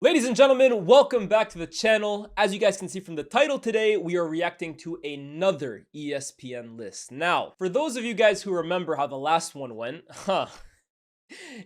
Ladies and gentlemen, welcome back to the channel. As you guys can see from the title today, we are reacting to another ESPN list. Now, for those of you guys who remember how the last one went,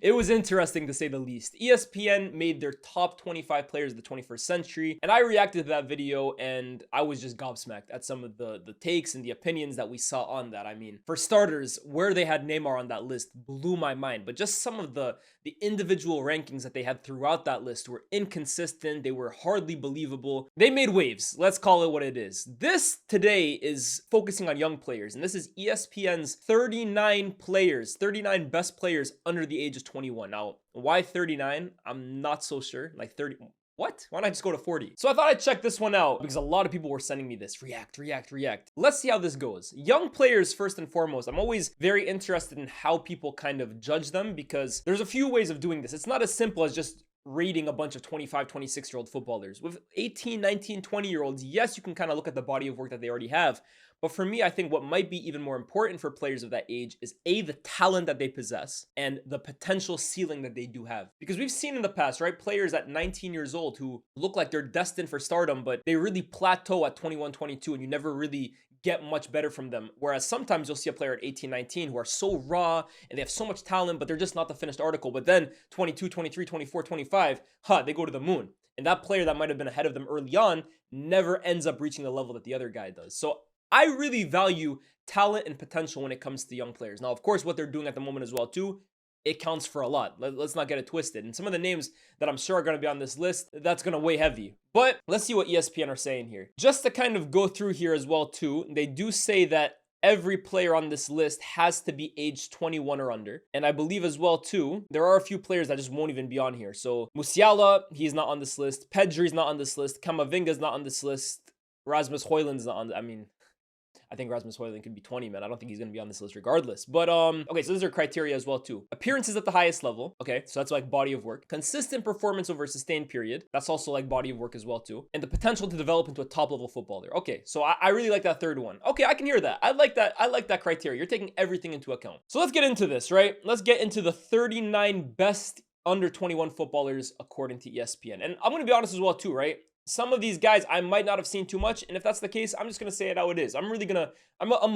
it was interesting to say the least. ESPN made their top 25 players of the 21st century, and I reacted to that video and I was just gobsmacked at some of the takes and the opinions that we saw on that. I mean, for starters, where they had Neymar on that list blew my mind, but just some of the individual rankings that they had throughout that list were inconsistent. They were hardly believable. They made waves. Let's call it what it is. This today is focusing on young players, and this is ESPN's 39 players, 39 best players under the age of 21. Now, why 39? I'm not so sure. Like 30. What? Why not just go to 40? So I thought I'd check this one out because a lot of people were sending me this. React. Let's see how this goes. Young players, first and foremost. I'm always very interested in how people kind of judge them because there's a few ways of doing this. It's not as simple as just rating a bunch of 25, 26-year-old footballers. With 18, 19, 20-year-olds, yes, you can kind of look at the body of work that they already have. But for me, I think what might be even more important for players of that age is A, the talent that they possess and the potential ceiling that they do have. Because we've seen in the past, right, players at 19 years old who look like they're destined for stardom, but they really plateau at 21, 22, and you never really get much better from them. Whereas sometimes you'll see a player at 18, 19 who are so raw and they have so much talent, but they're just not the finished article. But then 22, 23, 24, 25, they go to the moon. And that player that might have been ahead of them early on never ends up reaching the level that the other guy does. So I really value talent and potential when it comes to young players. Now, of course, what they're doing at the moment as well, too, it counts for a lot. Let's not get it twisted. And some of the names that I'm sure are going to be on this list, that's going to weigh heavy. But let's see what ESPN are saying here. Just to kind of go through here as well, too, they do say that every player on this list has to be age 21 or under. And I believe as well, too, there are a few players that just won't even be on here. So Musiala, he's not on this list. Pedri's not on this list. Camavinga's not on this list. Rasmus Højlund's not on. I think Rasmus Højlund could be 20, man. I don't think he's going to be on this list regardless. But, okay, so those are criteria as well, too. Appearances at the highest level. Okay, so that's like body of work. Consistent performance over a sustained period. That's also like body of work as well, too. And the potential to develop into a top-level footballer. Okay, so I really like that third one. Okay, I can hear that. I like that criteria. You're taking everything into account. So let's get into this, right? Let's get into the 39 best under 21 footballers according to ESPN. And I'm going to be honest as well, too, right? Some of these guys I might not have seen too much, and if that's the case, I'm just gonna say it how it is. I'm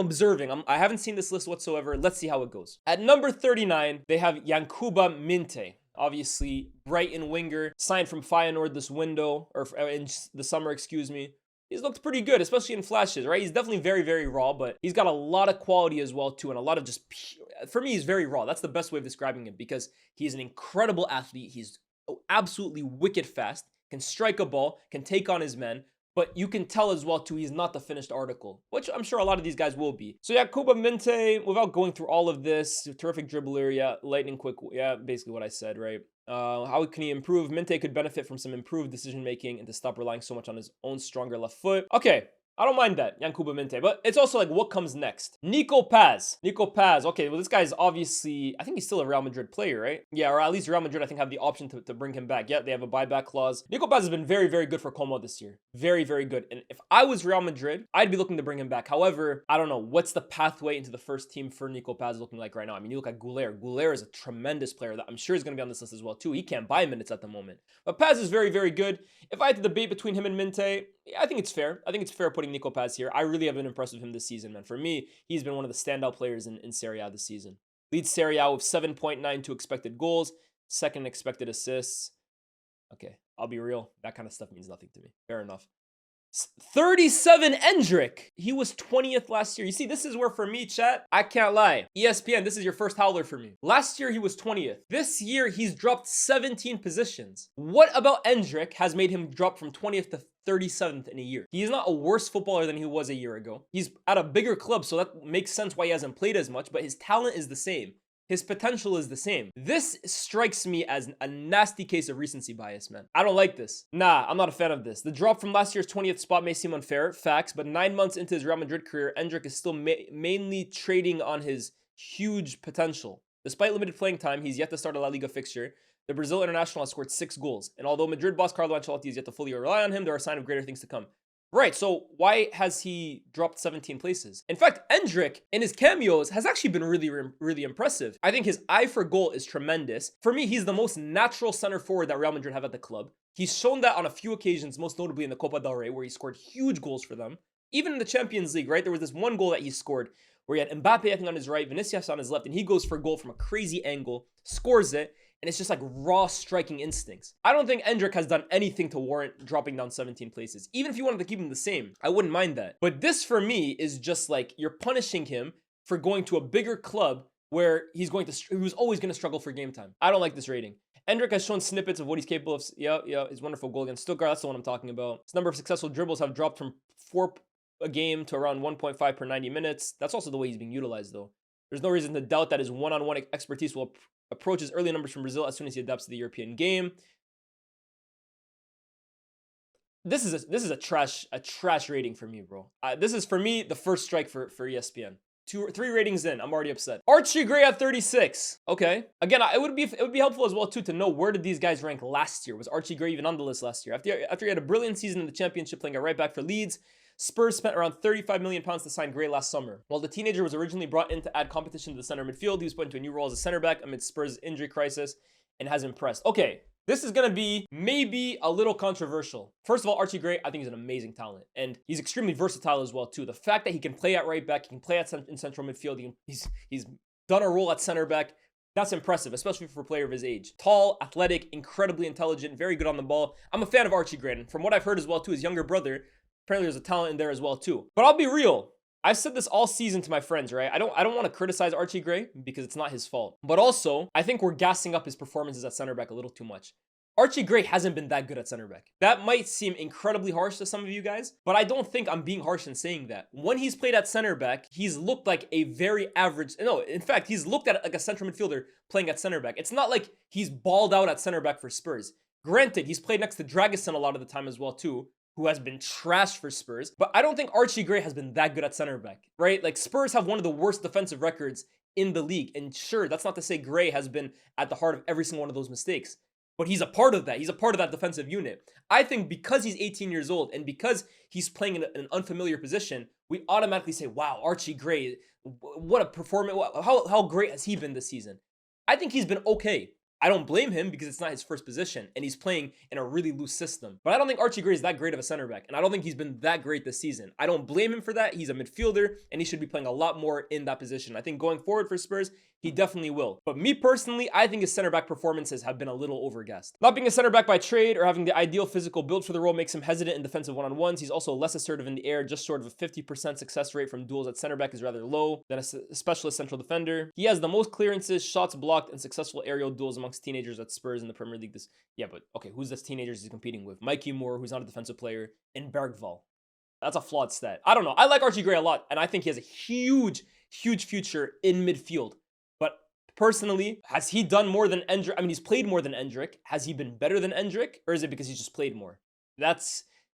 observing. I haven't seen this list whatsoever. Let's see how it goes. At number 39, they have Yankuba Minte. Obviously, Brighton winger, signed from Feyenoord this window, or in the summer, excuse me. He's looked pretty good, especially in flashes, right? He's definitely very, very raw, but he's got a lot of quality as well, too, and a lot of just pure, for me, he's very raw. That's the best way of describing him because he's an incredible athlete. He's absolutely wicked fast. Can strike a ball, can take on his men, but you can tell as well, too, he's not the finished article, which I'm sure a lot of these guys will be. So, yeah, Yankuba Minte, without going through all of this, terrific dribbler, yeah, lightning quick, yeah, basically what I said, right? How can he improve? Minte could benefit from some improved decision-making and to stop relying so much on his own stronger left foot. Okay. I don't mind that, Yankuba Minte, but it's also like what comes next. Nico Paz. Okay, well, this guy's obviously, I think he's still a Real Madrid player, right? Yeah, or at least Real Madrid, I think, have the option to bring him back. Yeah, they have a buyback clause. Nico Paz has been very, very good for Como this year. Very, very good. And if I was Real Madrid, I'd be looking to bring him back. However, I don't know. What's the pathway into the first team for Nico Paz looking like right now? I mean, you look at Goulet. Goulet is a tremendous player that I'm sure is going to be on this list as well, too. He can't buy minutes at the moment. But Paz is very, very good. If I had to debate between him and Minte, yeah, I think it's fair. I think it's fair putting Nico Paz here. I really have been impressed with him this season, man. For me, he's been one of the standout players in Serie A this season. Leads Serie A with 7.92 expected goals, second expected assists. Okay, I'll be real. That kind of stuff means nothing to me. Fair enough. 37 Endrick. He was 20th last year. You see, this is where for me, chat, I can't lie. ESPN, this is your first howler for me. Last year, he was 20th. This year, he's dropped 17 positions. What about Endrick has made him drop from 20th to 37th in a year? He's not a worse footballer than he was a year ago. He's at a bigger club, so that makes sense why he hasn't played as much, but his talent is the same. His potential is the same. This strikes me as a nasty case of recency bias, man. I don't like this. Nah, I'm not a fan of this. The drop from last year's 20th spot may seem unfair, facts, but 9 months into his Real Madrid career, Endrick is still mainly trading on his huge potential. Despite limited playing time, he's yet to start a La Liga fixture. The Brazil international has scored 6 goals, and although Madrid boss Carlo Ancelotti is yet to fully rely on him, there are signs of greater things to come. Right, so why has he dropped 17 places? In fact, Endrick in his cameos has actually been really impressive. I think his eye for goal is tremendous. For me, he's the most natural center forward that Real Madrid have at the club. He's shown that on a few occasions, most notably in the Copa del Rey, where he scored huge goals for them. Even in the Champions League, right? There was this one goal that he scored where he had Mbappe, I think, on his right, Vinicius on his left, and he goes for a goal from a crazy angle, scores it, and it's just like raw striking instincts. I don't think Endrick has done anything to warrant dropping down 17 places. Even if you wanted to keep him the same, I wouldn't mind that. But this for me is just like you're punishing him for going to a bigger club where he was always going to struggle for game time. I don't like this rating. Endrick has shown snippets of what he's capable of. Yeah, his wonderful goal against Stuttgart. That's the one I'm talking about. His number of successful dribbles have dropped from 4 a game to around 1.5 per 90 minutes. That's also the way he's being utilized, though. There's no reason to doubt that his one-on-one expertise will approach his early numbers from Brazil as soon as he adapts to the European game. This is a trash rating for me, bro. This is for me the first strike for ESPN. 2 or 3 ratings in, I'm already upset. Archie Gray at 36. Okay. Again, it would be helpful as well too to know where did these guys rank last year. Was Archie Gray even on the list last year? After he had a brilliant season in the Championship playing at right back for Leeds, Spurs spent around £35 million to sign Gray last summer. While the teenager was originally brought in to add competition to the center midfield, he was put into a new role as a center back amid Spurs' injury crisis and has impressed. Okay, this is going to be maybe a little controversial. First of all, Archie Gray, I think he's an amazing talent. And he's extremely versatile as well, too. The fact that he can play at right back, he can play in central midfield, he's done a role at center back, that's impressive, especially for a player of his age. Tall, athletic, incredibly intelligent, very good on the ball. I'm a fan of Archie Gray. And from what I've heard as well, too, his younger brother, apparently there's a talent in there as well, too. But I'll be real. I've said this all season to my friends, right? I don't want to criticize Archie Gray because it's not his fault. But also, I think we're gassing up his performances at center back a little too much. Archie Gray hasn't been that good at center back. That might seem incredibly harsh to some of you guys, but I don't think I'm being harsh in saying that. When he's played at center back, he's looked like a very average, no, in fact, he's looked at like a central midfielder playing at center back. It's not like he's balled out at center back for Spurs. Granted, he's played next to Dragusin a lot of the time as well too, who has been trashed for Spurs. But I don't think Archie Gray has been that good at center back, right? Like Spurs have one of the worst defensive records in the league. And sure, that's not to say Gray has been at the heart of every single one of those mistakes. But he's a part of that. He's a part of that defensive unit. I think because he's 18 years old and because he's playing in an unfamiliar position, we automatically say, wow, Archie Gray, what a performance. How great has he been this season? I think he's been okay. I don't blame him because it's not his first position and he's playing in a really loose system. But I don't think Archie Gray is that great of a center back. And I don't think he's been that great this season. I don't blame him for that. He's a midfielder and he should be playing a lot more in that position. I think going forward for Spurs, he definitely will. But me personally, I think his center back performances have been a little overgassed. Not being a center back by trade or having the ideal physical build for the role makes him hesitant in defensive one-on-ones. He's also less assertive in the air. Just short of a 50% success rate from duels at center back is rather low than a specialist central defender. He has the most clearances, shots blocked, and successful aerial duels amongst teenagers at Spurs in the Premier League. But okay, who's this teenagers he's competing with? Mikey Moore, who's not a defensive player, and Bergvall. That's a flawed stat. I don't know. I like Archie Gray a lot, and I think he has a huge future in midfield. But personally, has he done more than Endrick? I mean, he's played more than Endrick. Has he been better than Endrick? Or is it because he's just played more? I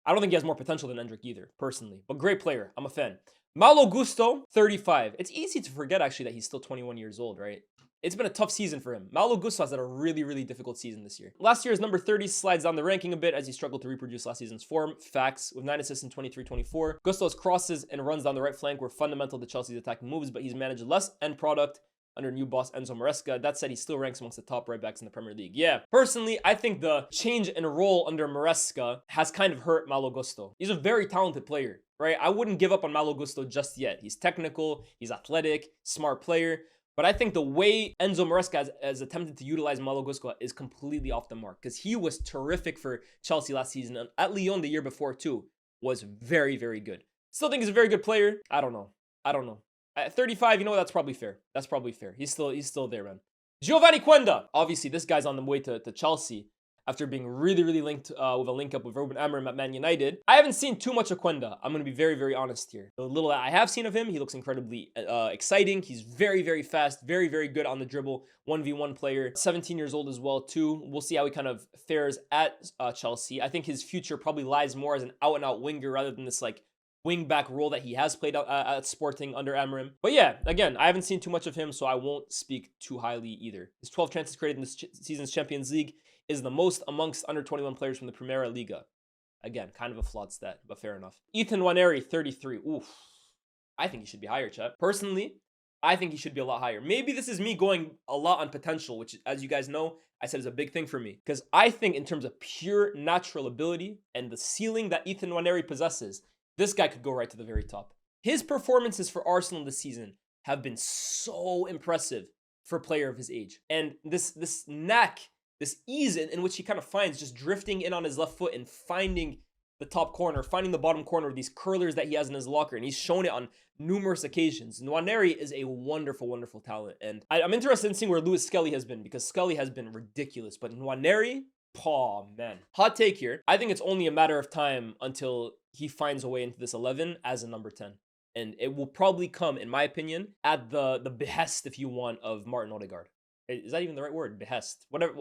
don't think he has more potential than Endrick either, personally. But great player. I'm a fan. Malo Gusto, 35. It's easy to forget, actually, that he's still 21 years old, right? It's been a tough season for him. Malo Gusto has had a really difficult season this year. Last year's number 30 slides down the ranking a bit as he struggled to reproduce last season's form. Facts, with 9 assists in 23-24. Gusto's crosses and runs down the right flank were fundamental to Chelsea's attacking moves, but he's managed less end product under new boss Enzo Maresca. That said, he still ranks amongst the top right backs in the Premier League. Yeah, personally, I think the change in role under Maresca has kind of hurt Malo Gusto. He's a very talented player, right? I wouldn't give up on Malo Gusto just yet. He's technical, he's athletic, smart player. But I think the way Enzo Maresca has attempted to utilize Malo Gusto is completely off the mark because he was terrific for Chelsea last season. And at Lyon the year before too was very good. Still think he's a very good player. I don't know. At 35, you know, that's probably fair. He's still there, man. Giovanni Quenda. Obviously, this guy's on the way to Chelsea after being really linked with a link up with Ruben Amorim at Man United. I haven't seen too much of Quenda. I'm going to be very honest here. The little that I have seen of him, he looks incredibly exciting. He's very fast, very good on the dribble. 1v1 player, 17 years old as well too. We'll see how he kind of fares at Chelsea. I think his future probably lies more as an out-and-out winger rather than this like wing-back role that he has played at Sporting under Amorim. But yeah, again, I haven't seen too much of him, so I won't speak too highly either. His 12 chances created in this season's Champions League is the most amongst under 21 players from the Primera Liga. Again, kind of a flawed stat, but fair enough. Nwaneri, 33. Oof. I think he should be higher, chat. Personally, I think he should be a lot higher. Maybe this is me going a lot on potential, which, as you guys know, I said is a big thing for me. Because I think in terms of pure natural ability and the ceiling that Nwaneri possesses, this guy could go right to the very top. His performances for Arsenal this season have been so impressive for a player of his age. And this knack, this ease in which he kind of finds just drifting in on his left foot and finding the top corner, finding the bottom corner with these curlers that he has in his locker. And he's shown it on numerous occasions. Nwaneri is a wonderful, wonderful talent. And I'm interested in seeing where Lewis-Skelly has been, because Skelly has been ridiculous. But Nwaneri, oh man. Hot take here. I think it's only a matter of time until he finds a way into this 11 as a number 10. And it will probably come, in my opinion, at the behest, if you want, of Martin Odegaard. Is that even the right word? Behest. Whatever.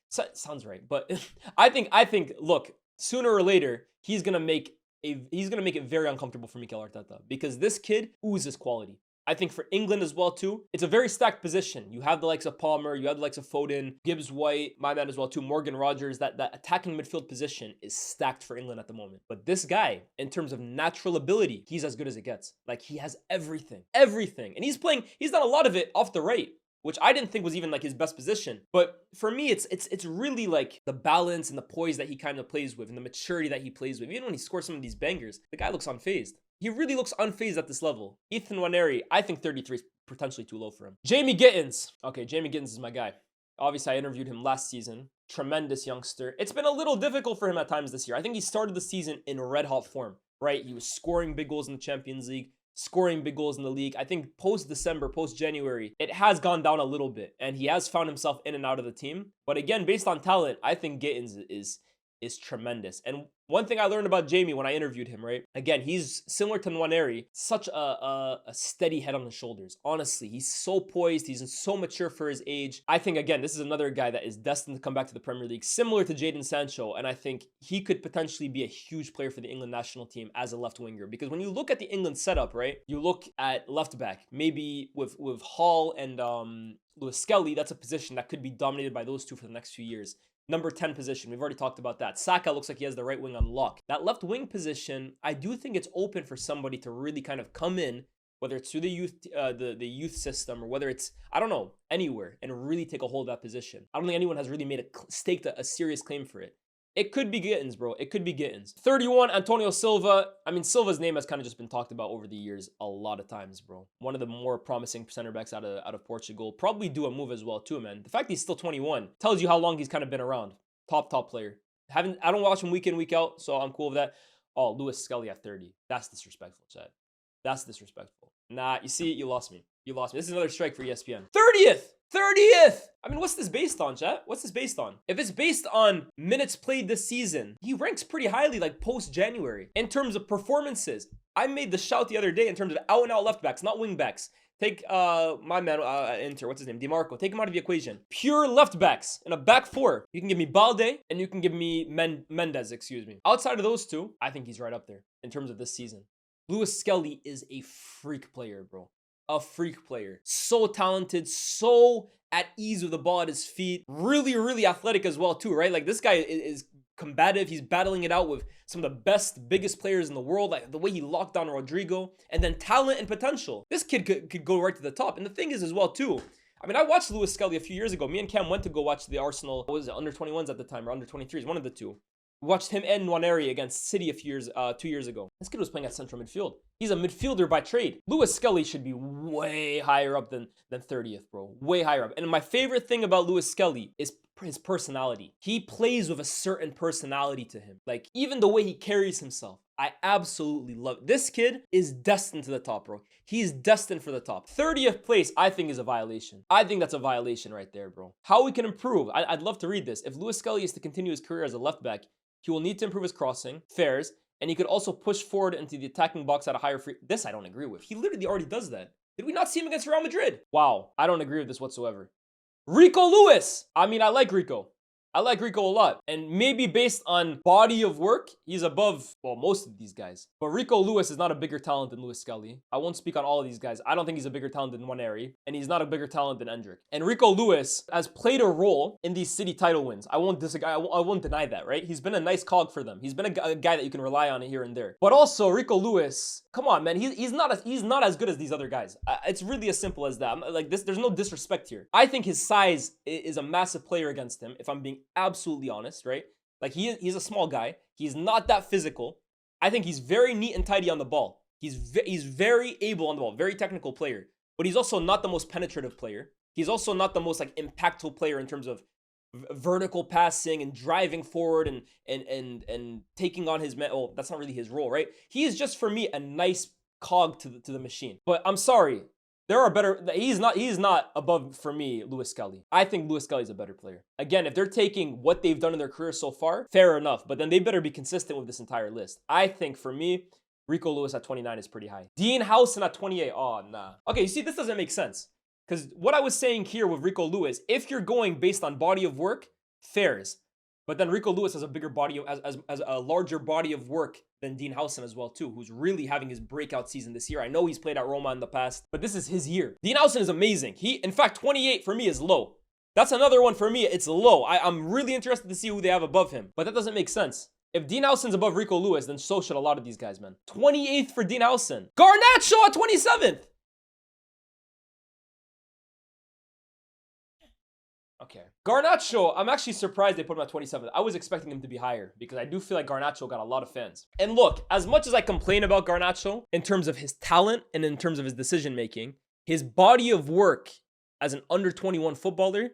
Sounds right. But I think, look, sooner or later, he's gonna make it very uncomfortable for Mikel Arteta, because this kid oozes quality. I think for England as well too, it's a very stacked position. You have the likes of Palmer, you have the likes of Foden, Gibbs White, my man as well too, Morgan Rogers. That attacking midfield position is stacked for England at the moment. But this guy, in terms of natural ability, he's as good as it gets. Like, he has everything, and he's done a lot of it off the right, which I didn't think was even like his best position. But for me, it's really like the balance and the poise that he kind of plays with and the maturity that he plays with. Even when he scores some of these bangers, the guy looks unfazed. He really looks unfazed at this level. Nwaneri, I think 33 is potentially too low for him. Jamie Gittins. Okay, Jamie Gittins is my guy. Obviously, I interviewed him last season. Tremendous youngster. It's been a little difficult for him at times this year. I think he started the season in red hot form, right? He was scoring big goals in the Champions League, scoring big goals in the league. I think post-December, post-January, it has gone down a little bit, and he has found himself in and out of the team. But again, based on talent, I think Gittins is tremendous. And one thing I learned about Jamie when I interviewed him, right? Again, he's similar to Nwaneri, such a steady head on his shoulders. Honestly, he's so poised. He's so mature for his age. I think, again, this is another guy that is destined to come back to the Premier League, similar to Jadon Sancho. And I think he could potentially be a huge player for the England national team as a left winger. Because when you look at the England setup, right? You look at left back, maybe with Hall and Lewis-Skelly, that's a position that could be dominated by those two for the next few years. Number 10 position, we've already talked about that. Saka looks like he has the right wing on lock. That left wing position, I do think it's open for somebody to really kind of come in, whether it's through the youth system, or whether it's, I don't know, anywhere, and really take a hold of that position. I don't think anyone has really staked a serious claim for it. It could be Gittins, bro. It could be Gittins. 31, Antonio Silva. I mean, Silva's name has kind of just been talked about over the years a lot of times, bro. One of the more promising center backs out of Portugal. Probably do a move as well, too, man. The fact he's still 21 tells you how long he's kind of been around. Top player. I don't watch him week in, week out, so I'm cool with that. Oh, Lewis-Skelly at 30. That's disrespectful, Chad. That's disrespectful. Nah, you see, you lost me. This is another strike for ESPN. 30th! I mean, what's this based on, chat? What's this based on? If it's based on minutes played this season, he ranks pretty highly, like, post-January. In terms of performances, I made the shout the other day in terms of out-and-out left backs, not wing backs. Take my man, Inter, what's his name? DiMarco. Take him out of the equation. Pure left backs in a back four. You can give me Balde and you can give me Mendes, excuse me. Outside of those two, I think he's right up there in terms of this season. Lewis-Skelly is a freak player, bro. A freak player. So talented, so at ease with the ball at his feet. Really, really athletic as well too, right? Like, this guy is combative. He's battling it out with some of the best, biggest players in the world. Like, the way he locked down Rodrigo. And then talent and potential. This kid could go right to the top. And the thing is as well too, I mean, I watched Lewis-Skelly a few years ago. Me and Cam went to go watch the Arsenal, what was it, under 21s at the time, or under 23s, one of the two. We watched him and Nwaneri against City 2 years ago. This kid was playing at central midfield. He's a midfielder by trade. Lewis-Skelly should be way higher up than 30th, bro. Way higher up. And my favorite thing about Lewis-Skelly is his personality. He plays with a certain personality to him. Like, even the way he carries himself. I absolutely love it. This kid is destined to the top, bro. He's destined for the top. 30th place, I think, is a violation. I think that's a violation right there, bro. How we can improve? I'd love to read this. If Lewis-Skelly is to continue his career as a left back, he will need to improve his crossing, fairs, and he could also push forward into the attacking box at a higher free. This I don't agree with. He literally already does that. Did we not see him against Real Madrid? Wow, I don't agree with this whatsoever. Rico Lewis. I mean, I like Rico. I like Rico a lot. And maybe based on body of work, he's above, well, most of these guys. But Rico Lewis is not a bigger talent than Lewis-Skelly. I won't speak on all of these guys. I don't think he's a bigger talent than Nwaneri. And he's not a bigger talent than Endrick. And Rico Lewis has played a role in these city title wins. I won't disagree. I won't deny that, right? He's been a nice cog for them. He's been a guy that you can rely on here and there. But also, Rico Lewis, come on, man. He's not as good as these other guys. It's really as simple as that. Like this, there's no disrespect here. I think his size is a massive player against him, if I'm being absolutely honest, right? Like he's a small guy. He's not that physical. I think he's very neat and tidy on the ball. He's very able on the ball, very technical player. But he's also not the most penetrative player. He's also not the most like impactful player in terms of vertical passing and driving forward and taking on his man. Oh, that's not really his role, right? He is just for me a nice cog to the machine. But I'm sorry. There are better. He's not above, for me, Lewis-Skelly. I think Lewis-Skelly is a better player. Again, if they're taking what they've done in their career so far, fair enough. But then they better be consistent with this entire list. I think, for me, Rico Lewis at 29 is pretty high. Dean Howson at 28. Oh, nah. Okay, you see, this doesn't make sense. Because what I was saying here with Rico Lewis, if you're going based on body of work, fairs. But then Rico Lewis has a bigger body, as a larger body of work than Dean Howson as well too, who's really having his breakout season this year. I know he's played at Roma in the past, but this is his year. Dean Howson is amazing. In fact, 28 for me is low. That's another one for me. It's low. I'm really interested to see who they have above him, but that doesn't make sense. If Dean Howson's above Rico Lewis, then so should a lot of these guys, man. 28th for Dean Howson. Garnacho at 27th. Okay. Garnacho, I'm actually surprised they put him at 27th. I was expecting him to be higher because I do feel like Garnacho got a lot of fans. And look, as much as I complain about Garnacho in terms of his talent and in terms of his decision making, his body of work as an under 21 footballer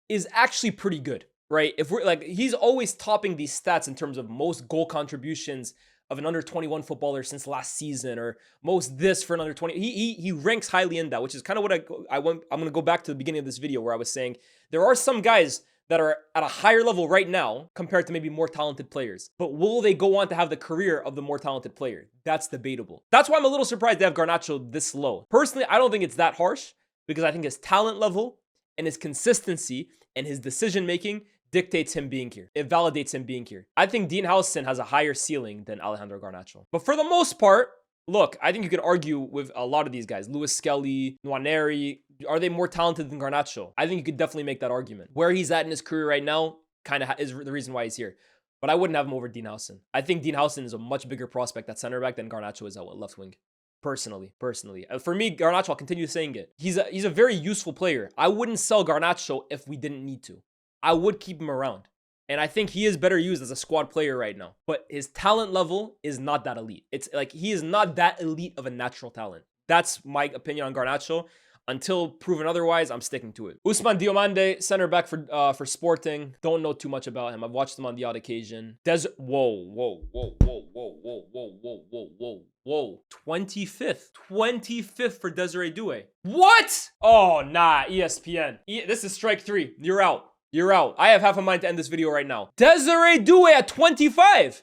is actually pretty good, right? If we're like, he's always topping these stats in terms of most goal contributions of an under 21 footballer since last season, or most this for an under 20. He ranks highly in that, which is kind of what I'm going to go back to the beginning of this video where I was saying there are some guys that are at a higher level right now compared to maybe more talented players. But will they go on to have the career of the more talented player? That's debatable. That's why I'm a little surprised they have Garnacho this low. Personally, I don't think it's that harsh because I think his talent level and his consistency and his decision making dictates him being here. It validates him being here. I think Dean Howson has a higher ceiling than Alejandro Garnacho. But for the most part, look, I think you could argue with a lot of these guys. Lewis-Skelly, Nwaneri, are they more talented than Garnacho? I think you could definitely make that argument. Where he's at in his career right now kind of is the reason why he's here. But I wouldn't have him over Dean Howson. I think Dean Howson is a much bigger prospect at center back than Garnacho is at left wing. Personally. For me, Garnacho, I'll continue saying it. He's a very useful player. I wouldn't sell Garnacho if we didn't need to. I would keep him around. And I think he is better used as a squad player right now. But his talent level is not that elite. It's like he is not that elite of a natural talent. That's my opinion on Garnacho. Until proven otherwise, I'm sticking to it. Ousmane Diomande, center back for Sporting. Don't know too much about him. I've watched him on the odd occasion. Whoa. 25th for Desiree Doue. What? Oh, nah, ESPN. This is strike 3. You're out. You're out. I have half a mind to end this video right now. Desiree Doue at 25.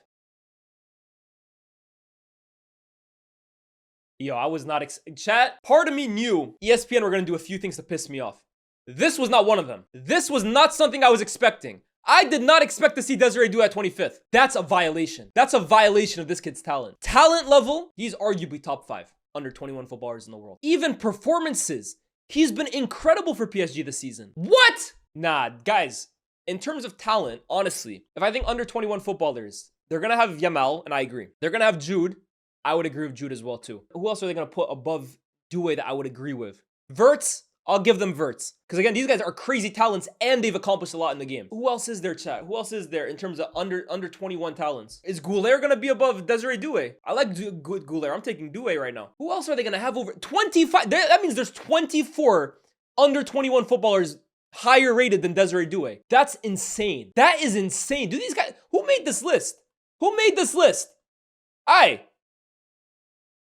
Yo, I was not chat. Part of me knew ESPN were going to do a few things to piss me off. This was not one of them. This was not something I was expecting. I did not expect to see Desiree Doue at 25th. That's a violation. That's a violation of this kid's talent. Talent level, he's arguably top 5 under 21 footballers in the world. Even performances, he's been incredible for PSG this season. What? Nah, guys, in terms of talent, honestly, if I think under 21 footballers, they're going to have Yamal, and I agree. They're going to have Jude. I would agree with Jude as well, too. Who else are they going to put above Doue that I would agree with? Verts, I'll give them Verts. Because again, these guys are crazy talents and they've accomplished a lot in the game. Who else is there, chat? Who else is there in terms of under 21 talents? Is Goulet going to be above Desiree Doue? I like good Goulet. I'm taking Doue right now. Who else are they going to have over 25? That means there's 24 under 21 footballers higher rated than Desiree Doue. That's insane. That is insane. Do these guys, who made this list? Who made this list?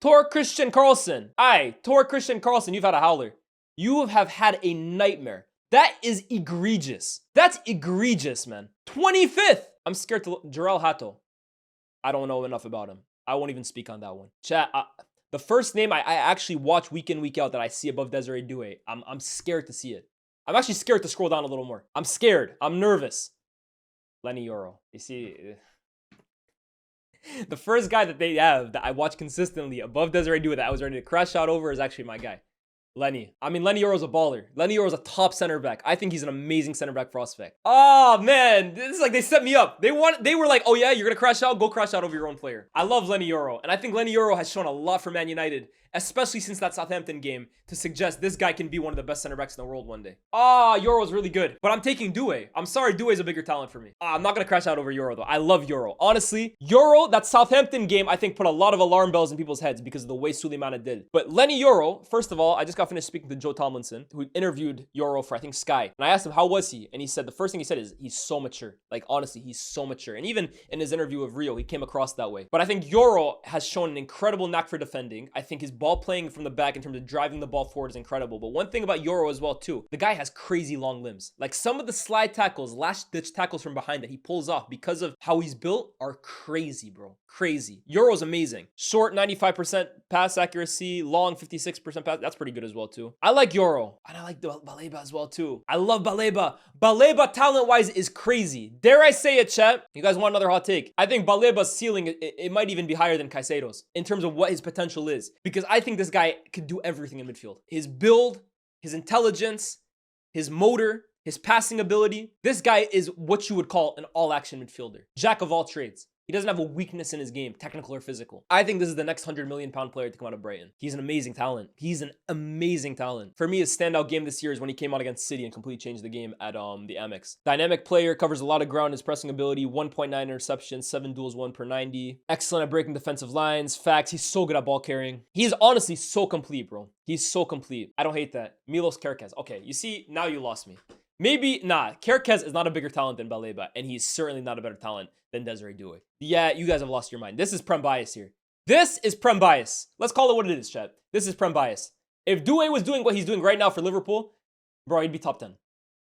Tor Christian Carlson. Tor Christian Carlson, you've had a howler. You have had a nightmare. That is egregious. That's egregious, man. 25th. I'm scared to look. Jarrell Hato. I don't know enough about him. I won't even speak on that one. Chat, the first name I actually watch week in, week out that I see above Desiree Doue, I'm scared to see it. I'm actually scared to scroll down a little more. I'm scared. I'm nervous. Lenny Euro. You see, the first guy that they have that I watch consistently above Desiree Doue that I was ready to crash out over is actually my guy. Lenny. I mean, Lenny Euro's a baller. Lenny Euro's a top center back. I think he's an amazing center back prospect. Oh, man. This is like they set me up. They were like, oh, yeah, you're going to crash out? Go crash out over your own player. I love Lenny Euro. And I think Lenny Euro has shown a lot for Man United, especially since that Southampton game, to suggest this guy can be one of the best center backs in the world one day. Euro's really good. But I'm taking Doue. I'm sorry, Doue's a bigger talent for me. I'm not going to crash out over Euro, though. I love Euro. Honestly, Euro, that Southampton game, I think put a lot of alarm bells in people's heads because of the way Suleimana did. But Lenny Euro, first of all, I just got finished speaking to Joe Tomlinson, who interviewed Euro for, I think, Sky. And I asked him, how was he? And he said, the first thing he said is, he's so mature. Like, honestly, he's so mature. And even in his interview with Rio, he came across that way. But I think Euro has shown an incredible knack for defending. I think his ball playing from the back in terms of driving the ball forward is incredible. But one thing about Euro as well, too, the guy has crazy long limbs. Like, some of the slide tackles, last-ditch tackles from behind that he pulls off because of how he's built are crazy, bro. Crazy. Euro's amazing. Short, 95% pass accuracy. Long, 56% pass. That's pretty good as well, too. I like Euro. And I like Baleba as well, too. I love Baleba. Baleba, talent-wise, is crazy. Dare I say it, chat? You guys want another hot take? I think Baleba's ceiling, it might even be higher than Caicedo's in terms of what his potential is. Because I think this guy could do everything in midfield. His build, his intelligence, his motor, his passing ability. This guy is what you would call an all-action midfielder. Jack of all trades. He doesn't have a weakness in his game, technical or physical. I think this is the next £100 million player to come out of Brighton. He's an amazing talent. He's an amazing talent. For me, his standout game this year is when he came out against City and completely changed the game at the Amex. Dynamic player, covers a lot of ground, his pressing ability, 1.9 interceptions, 7 duels, 1 per 90. Excellent at breaking defensive lines. Facts, he's so good at ball carrying. He's honestly so complete, bro. He's so complete. I don't hate that. Milos Kerkez. Okay, you see, now you lost me. Maybe, Kerkez is not a bigger talent than Baleba, and he's certainly not a better talent than Desiree Doue. Yeah, you guys have lost your mind. This is Prem bias here. This is Prem bias. Let's call it what it is, chat. This is Prem bias. If Doue was doing what he's doing right now for Liverpool, bro, he'd be top 10.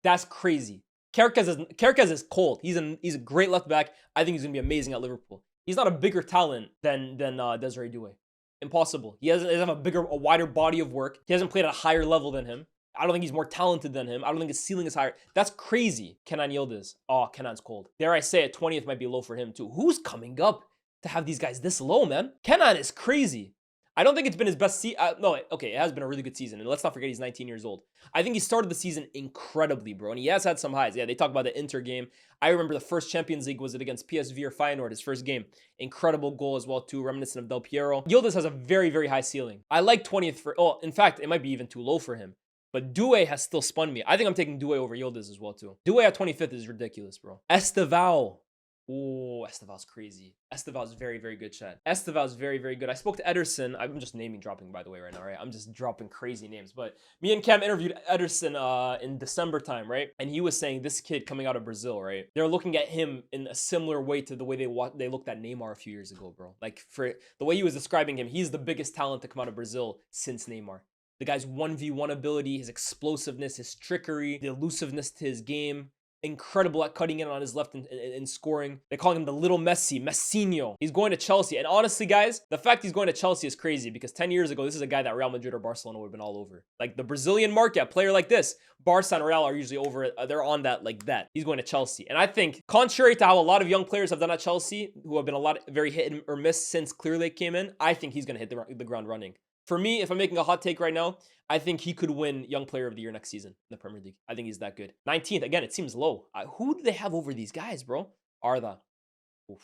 That's crazy. Kerkez is cold. He's a great left back. I think he's going to be amazing at Liverpool. He's not a bigger talent than Desiree Doue. Impossible. He doesn't have a wider body of work. He hasn't played at a higher level than him. I don't think he's more talented than him. I don't think his ceiling is higher. That's crazy. Kenan Yildiz. Oh, Kenan's cold. Dare I say it, 20th might be low for him too. Who's coming up to have these guys this low, man? Kenan is crazy. I don't think it's been his best season. No, okay, it has been a really good season. And let's not forget he's 19 years old. I think he started the season incredibly, bro. And he has had some highs. Yeah, they talk about the Inter game. I remember the first Champions League, was it against PSV or Feyenoord, his first game. Incredible goal as well, too, reminiscent of Del Piero. Yildiz has a very, very high ceiling. I like 20th for, oh, in fact, it might be even too low for him. But Doue has still spun me. I think I'm taking Doue over Yildiz as well, too. Doue at 25th is ridiculous, bro. Estevao. Oh, Estevao's crazy. Estevao's very, very good, chat. Estevao's very, very good. I spoke to Ederson. I'm just naming dropping, by the way, right now, right? I'm just dropping crazy names. But me and Cam interviewed Ederson in December time, right? And he was saying this kid coming out of Brazil, right? They're looking at him in a similar way to the way they looked at Neymar a few years ago, bro. Like, for the way he was describing him, he's the biggest talent to come out of Brazil since Neymar. The guy's 1v1 ability, his explosiveness, his trickery, the elusiveness to his game. Incredible at cutting in on his left and scoring. They call him the little Messi, Messinho. He's going to Chelsea. And honestly, guys, the fact he's going to Chelsea is crazy because 10 years ago, this is a guy that Real Madrid or Barcelona would have been all over. Like the Brazilian market, a player like this, Barca and Real are usually over it. They're on that like that. He's going to Chelsea. And I think, contrary to how a lot of young players have done at Chelsea, who have been very hit or miss since Clearlake came in, I think he's going to hit the ground running. For me, if I'm making a hot take right now, I think he could win Young Player of the Year next season in the Premier League. I think he's that good. 19th, again, it seems low. Who do they have over these guys, bro? Arda. Oof.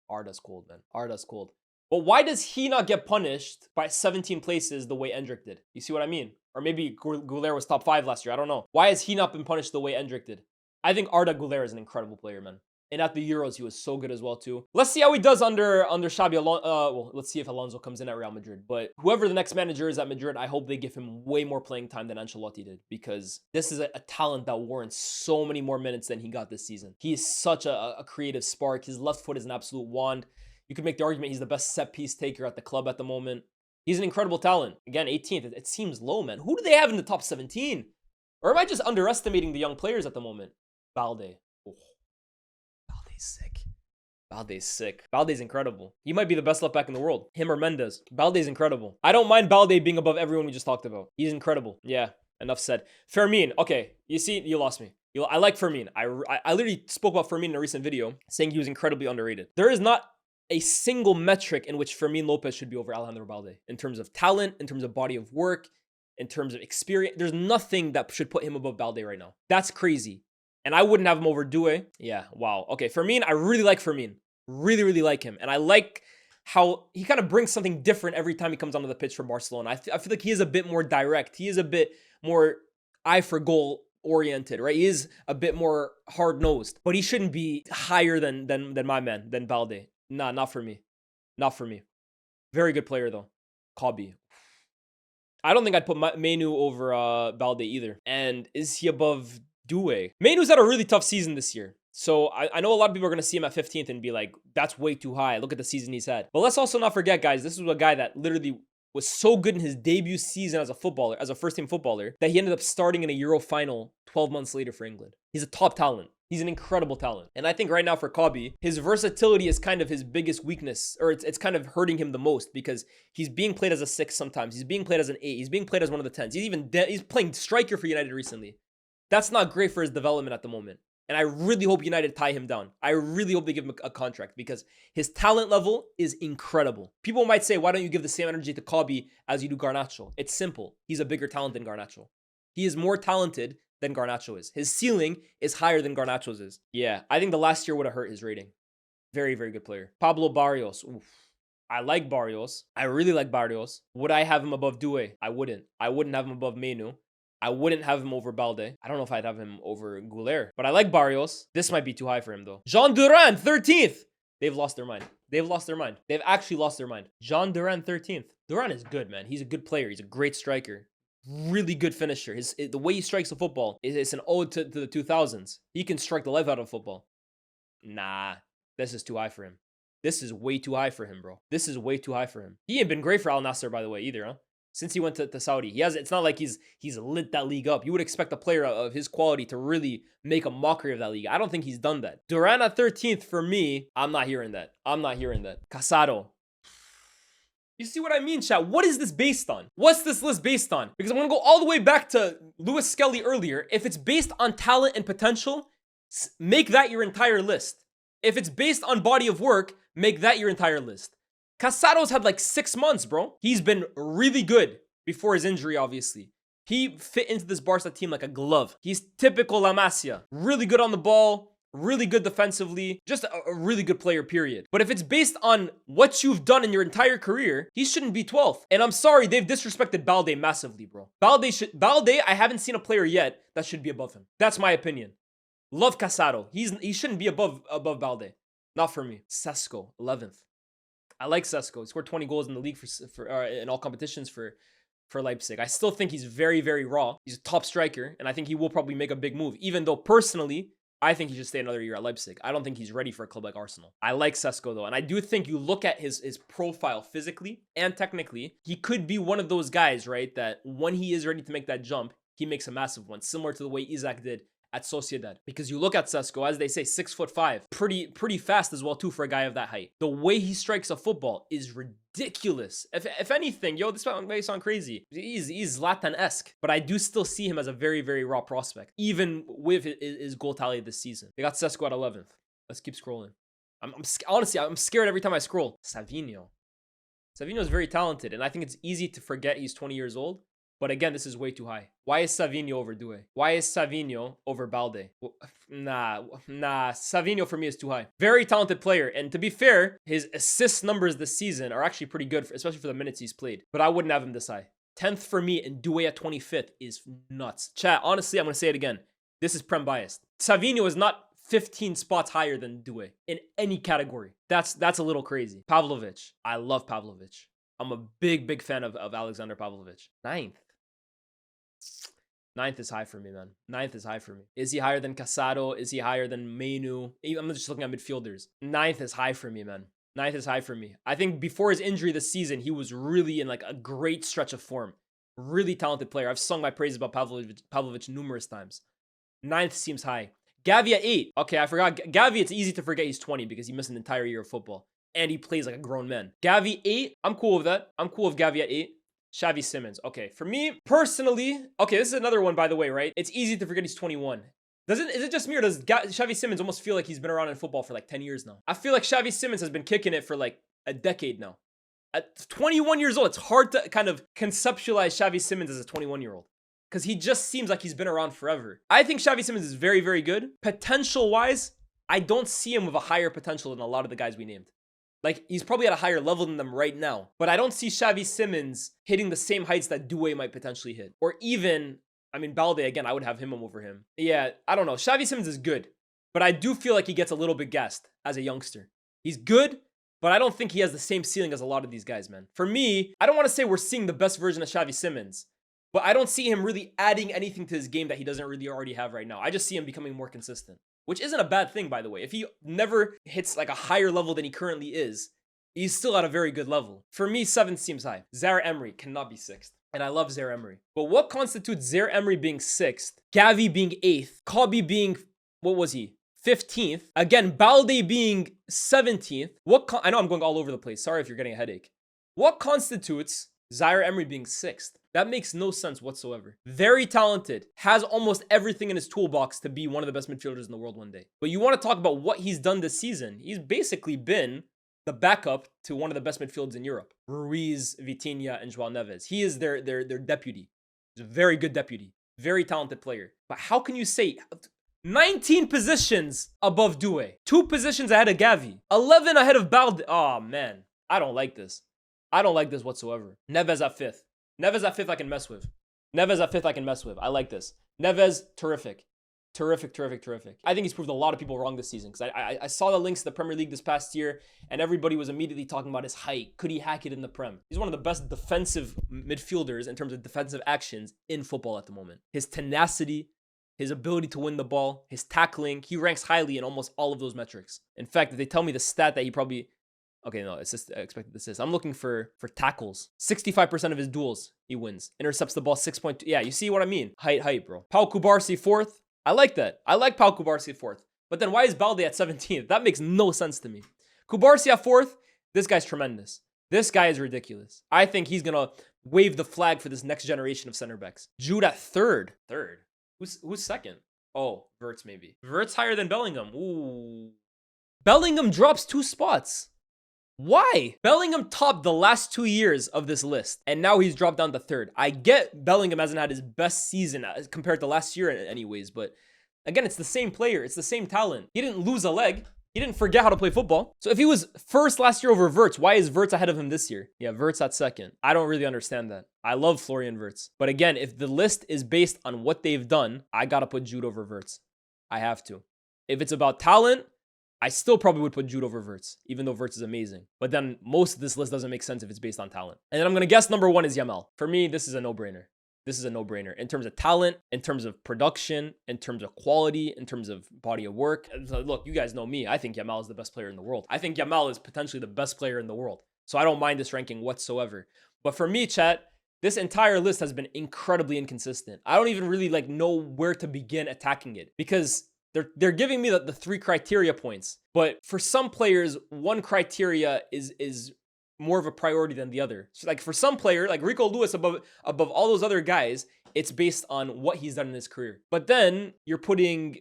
Arda's cold, man. Arda's cold. But why does he not get punished by 17 places the way Endrick did? You see what I mean? Or maybe Goulet was top 5 last year. I don't know. Why has he not been punished the way Endrick did? I think Arda Güler is an incredible player, man. And at the Euros, he was so good as well, too. Let's see how he does under Xabi Alonso. Well, let's see if Alonso comes in at Real Madrid. But whoever the next manager is at Madrid, I hope they give him way more playing time than Ancelotti did. Because this is a talent that warrants so many more minutes than he got this season. He is such a creative spark. His left foot is an absolute wand. You could make the argument he's the best set-piece taker at the club at the moment. He's an incredible talent. Again, 18th. It seems low, man. Who do they have in the top 17? Or am I just underestimating the young players at the moment? Balde. Oh. Balde's sick. Balde's sick. Balde's incredible. He might be the best left back in the world. Him or Mendes. Balde's incredible. I don't mind Balde being above everyone we just talked about. He's incredible. Yeah, enough said. Fermin. Okay, you see, you lost me. I like Fermin. I literally spoke about Fermin in a recent video, saying he was incredibly underrated. There is not a single metric in which Fermin Lopez should be over Alejandro Balde in terms of talent, in terms of body of work, in terms of experience. There's nothing that should put him above Balde right now. That's crazy. And I wouldn't have him over Doue. Yeah, wow. Okay, Fermin, I really like Fermin. Really, really like him. And I like how he kind of brings something different every time he comes onto the pitch for Barcelona. I feel like he is a bit more direct. He is a bit more eye for goal oriented, right? He is a bit more hard-nosed. But he shouldn't be higher than my man, than Balde. Nah, not for me. Not for me. Very good player, though. Kobe. I don't think I'd put Menu over Balde either. And is he above Doue? Menu's had a really tough season this year. So I know a lot of people are going to see him at 15th and be like, that's way too high. Look at the season he's had. But let's also not forget, guys, this was a guy that literally was so good in his debut season as a footballer, as a first-team footballer, that he ended up starting in a Euro final 12 months later for England. He's a top talent. He's an incredible talent. And I think right now for Kobe, his versatility is kind of his biggest weakness, or it's kind of hurting him the most because he's being played as a 6 sometimes. He's being played as an 8. He's being played as one of the 10s. He's playing striker for United recently. That's not great for his development at the moment. And I really hope United tie him down. I really hope they give him a contract because his talent level is incredible. People might say, why don't you give the same energy to Kobe as you do Garnacho? It's simple. He's a bigger talent than Garnacho. He is more talented than Garnacho is. His ceiling is higher than Garnacho's is. Yeah, I think the last year would have hurt his rating. Very, very good player. Pablo Barrios. Oof. I like Barrios. I really like Barrios. Would I have him above Doue? I wouldn't. I wouldn't have him above Menu. I wouldn't have him over Balde. I don't know if I'd have him over Goulet. But I like Barrios. This might be too high for him, though. Jean Duran, 13th. They've lost their mind. They've lost their mind. They've actually lost their mind. Jean Duran, 13th. Duran is good, man. He's a good player. He's a great striker. Really good finisher. The way he strikes the football is an ode to the 2000s. He can strike the life out of football. Nah, this is too high for him. This is way too high for him, bro. This is way too high for him. He ain't been great for Al Nassr, by the way, either, huh? Since he went to Saudi. It's not like he's lit that league up. You would expect a player of his quality to really make a mockery of that league. I don't think he's done that. Duran at 13th for me, I'm not hearing that. I'm not hearing that. Casado. You see what I mean, chat? What is this based on? What's this list based on? Because I'm going to go all the way back to Lewis-Skelly earlier. If it's based on talent and potential, make that your entire list. If it's based on body of work, make that your entire list. Casado's had like 6 months, bro. He's been really good before his injury, obviously. He fit into this Barca team like a glove. He's typical La Masia. Really good on the ball, really good defensively, just a really good player, period. But if it's based on what you've done in your entire career, he shouldn't be 12th. And I'm sorry, they've disrespected Balde massively, bro. Balde, I haven't seen a player yet that should be above him. That's my opinion. Love Casado. He shouldn't be above Balde. Not for me. Sesko, 11th. I like Sesko. He scored 20 goals in the league in all competitions for Leipzig. I still think he's very, very raw. He's a top striker, and I think he will probably make a big move. Even though personally, I think he should stay another year at Leipzig. I don't think he's ready for a club like Arsenal. I like Sesko though, and I do think you look at his profile physically and technically, he could be one of those guys, right, that when he is ready to make that jump, he makes a massive one, similar to the way Isaac did at Sociedad. Because you look at Sesko, as they say, 6'5", pretty fast as well too for a guy of that height. The way he strikes a football is ridiculous. If anything, this may sound crazy. He's Zlatan-esque, but I do still see him as a very, very raw prospect, even with his goal tally this season. They got Sesko at 11th. Let's keep scrolling. Honestly, I'm scared every time I scroll. Savinho is very talented, and I think it's easy to forget he's 20 years old. But again, this is way too high. Why is Savinho over Doue? Why is Savinho over Balde? Nah. Savinho for me is too high. Very talented player. And to be fair, his assist numbers this season are actually pretty good, especially for the minutes he's played. But I wouldn't have him this high. 10th for me and Doue at 25th is nuts. Chat, honestly, I'm going to say it again. This is Prem biased. Savinho is not 15 spots higher than Doue in any category. That's a little crazy. Pavlovic. I love Pavlovic. I'm a big fan of Alexander Pavlovic. 9th is high for me, man. 9th is high for me. Is he higher than Casado? Is he higher than Menu? I'm just looking at midfielders. 9th is high for me, man. 9th is high for me. I think before his injury this season, he was really in like a great stretch of form. Really talented player. I've sung my praises about Pavlovic numerous times. 9th seems high. Gavi at 8. Okay, I forgot. Gavi, it's easy to forget he's 20 because he missed an entire year of football. And he plays like a grown man. Gavi 8. I'm cool with that. I'm cool with Gavi at 8. Xavi Simons. Okay, for me, personally, okay, this is another one, by the way, right? It's easy to forget he's 21. Is it just me, or does Xavi Simons almost feel like he's been around in football for like 10 years now? I feel like Xavi Simons has been kicking it for like a decade now. At 21 years old, it's hard to kind of conceptualize Xavi Simons as a 21-year-old because he just seems like he's been around forever. I think Xavi Simons is very, very good. Potential-wise, I don't see him with a higher potential than a lot of the guys we named. Like, he's probably at a higher level than them right now. But I don't see Xavi Simons hitting the same heights that Doue might potentially hit. Or even, I mean, Balde, again, I would have him over him. Yeah, I don't know. Xavi Simons is good. But I do feel like he gets a little bit gassed as a youngster. He's good, but I don't think he has the same ceiling as a lot of these guys, man. For me, I don't want to say we're seeing the best version of Xavi Simons, but I don't see him really adding anything to his game that he doesn't really already have right now. I just see him becoming more consistent. Which isn't a bad thing, by the way. If he never hits like a higher level than he currently is, he's still at a very good level. For me, 7th seems high. Zaire Emery cannot be 6th. And I love Zaire Emery. But what constitutes Zaire Emery being 6th, Gavi being 8th, Kobe being, what was he? 15th. Again, Balde being 17th. I know I'm going all over the place. Sorry if you're getting a headache. What constitutes Zaire Emery being 6th? That makes no sense whatsoever. Very talented. Has almost everything in his toolbox to be one of the best midfielders in the world one day. But you want to talk about what he's done this season. He's basically been the backup to one of the best midfielders in Europe. Ruiz, Vitinha, and João Neves. He is their deputy. He's a very good deputy. Very talented player. But how can you say 19 positions above Doue? 2 positions ahead of Gavi. 11 ahead of Balde. Oh, man. I don't like this. I don't like this whatsoever. Neves at 5th. Neves at 5th I can mess with. Neves at 5th I can mess with. I like this. Neves, terrific. Terrific. I think he's proved a lot of people wrong this season because I saw the links to the Premier League this past year and everybody was immediately talking about his height. Could he hack it in the Prem? He's one of the best defensive midfielders in terms of defensive actions in football at the moment. His tenacity, his ability to win the ball, his tackling, he ranks highly in almost all of those metrics. In fact, if they tell me the stat that he probably... Okay, no, it's just expected assist. I'm looking for tackles. 65% of his duels, he wins. Intercepts the ball 6.2. Yeah, you see what I mean? Height, bro. Pau Kubarsi 4th. I like that. I like Pau Kubarsi 4th. But then why is Balde at 17th? That makes no sense to me. Kubarsi at 4th. This guy's tremendous. This guy is ridiculous. I think he's going to wave the flag for this next generation of center backs. Jude at 3rd. 3rd? Who's 2nd? Oh, Wirtz maybe. Wirtz higher than Bellingham. Ooh. Bellingham drops 2 spots. Why? Bellingham topped the last 2 years of this list, and now he's dropped down to 3rd. I get Bellingham hasn't had his best season compared to last year anyways, but again, it's the same player. It's the same talent. He didn't lose a leg. He didn't forget how to play football. So if he was 1st last year over Wirtz, why is Wirtz ahead of him this year? Yeah, Wirtz at 2nd. I don't really understand that. I love Florian Wirtz. But again, if the list is based on what they've done, I got to put Jude over Wirtz. I have to. If it's about talent, I still probably would put Jude over Wirtz, even though Wirtz is amazing. But then most of this list doesn't make sense if it's based on talent. And then I'm going to guess number 1 is Yamal. For me, this is a no-brainer. This is a no-brainer in terms of talent, in terms of production, in terms of quality, in terms of body of work. Look, you guys know me. I think Yamal is the best player in the world. I think Yamal is potentially the best player in the world. So I don't mind this ranking whatsoever. But for me, chat, this entire list has been incredibly inconsistent. I don't even really know where to begin attacking it because they're giving me the 3 criteria points, but for some players, 1 criteria is more of a priority than the other. So like for some player, like Rico Lewis above all those other guys, it's based on what he's done in his career. But then you're putting,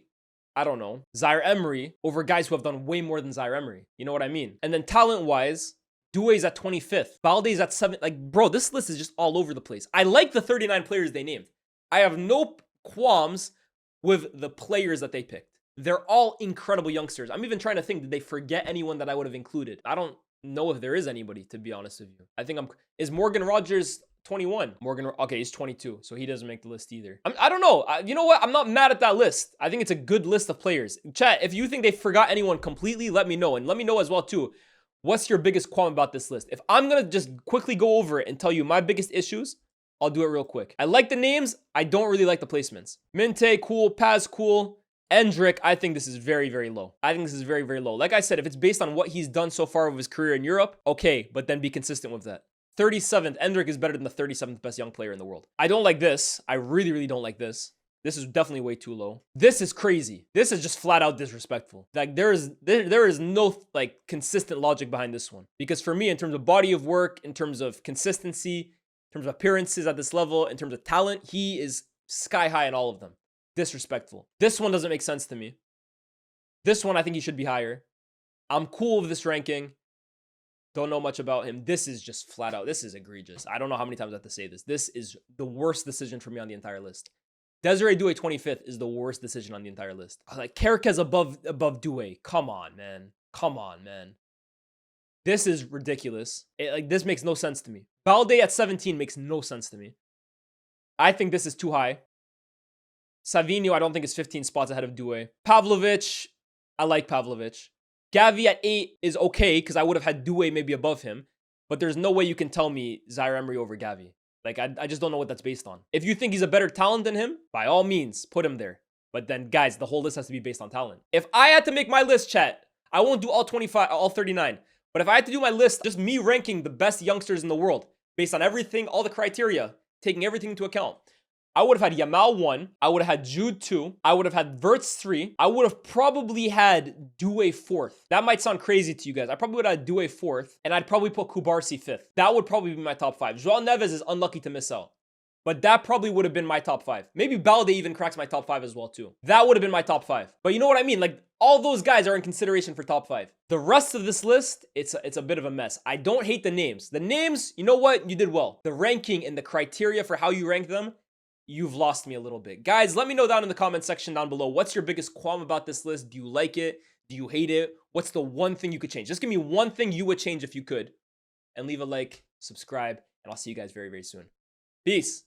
I don't know, Zaire Emery over guys who have done way more than Zaire Emery. You know what I mean? And then talent-wise, Doue's at 25th. Balde's at 7th. Like, bro, this list is just all over the place. I like the 39 players they named. I have no qualms with the players that they picked. They're all incredible youngsters. I'm even trying to think, did they forget anyone that I would have included? I don't know if there is anybody, to be honest with you. I think is Morgan Rogers 21? Okay, he's 22, so he doesn't make the list either. I don't know. You know what? I'm not mad at that list. I think it's a good list of players. Chat, if you think they forgot anyone completely, let me know. And let me know as well, too. What's your biggest qualm about this list? If I'm going to just quickly go over it and tell you my biggest issues, I'll do it real quick. I like the names. I don't really like the placements. Minte, cool. Paz, cool. Endrick, I think this is very, very low. I think this is very, very low. Like I said, if it's based on what he's done so far of his career in Europe, okay, but then be consistent with that. 37th, Endrick is better than the 37th best young player in the world. I don't like this. I really, really don't like this. This is definitely way too low. This is crazy. This is just flat out disrespectful. Like there is no like consistent logic behind this one. Because for me, in terms of body of work, in terms of consistency, in terms of appearances at this level, in terms of talent, he is sky high in all of them. Disrespectful. This one doesn't make sense to me. This one, I think he should be higher. I'm cool with this ranking. Don't know much about him. This is just flat out. This is egregious. I don't know how many times I have to say this. This is the worst decision for me on the entire list. Desiree Doue 25th is the worst decision on the entire list. Like, Kerkez above Doue. Come on, man. Come on, man. This is ridiculous. This makes no sense to me. Balde at 17 makes no sense to me. I think this is too high. Savinho, I don't think is 15 spots ahead of Doue. Pavlovic, I like Pavlovic. Gavi at 8 is okay, because I would have had Doue maybe above him. But there's no way you can tell me Zaire Emery over Gavi. Like, I just don't know what that's based on. If you think he's a better talent than him, by all means, put him there. But then, guys, the whole list has to be based on talent. If I had to make my list, chat, I won't do all 25, all 39. But if I had to do my list, just me ranking the best youngsters in the world, based on everything, all the criteria, taking everything into account, I would have had Yamal 1. I would have had Jude 2. I would have had Verts 3. I would have probably had Doue 4th. That might sound crazy to you guys. I probably would have had Doue 4th, and I'd probably put Kubarsi 5th. That would probably be my top 5. João Neves is unlucky to miss out. But that probably would have been my top 5. Maybe Balde even cracks my top 5 as well too. That would have been my top 5. But you know what I mean? Like, all those guys are in consideration for top 5. The rest of this list, it's a bit of a mess. I don't hate the names. The names, you know what? You did well. The ranking and the criteria for how you rank them, you've lost me a little bit. Guys, let me know down in the comment section down below. What's your biggest qualm about this list? Do you like it? Do you hate it? What's the one thing you could change? Just give me one thing you would change if you could. And leave a like, subscribe, and I'll see you guys very, very soon. Peace.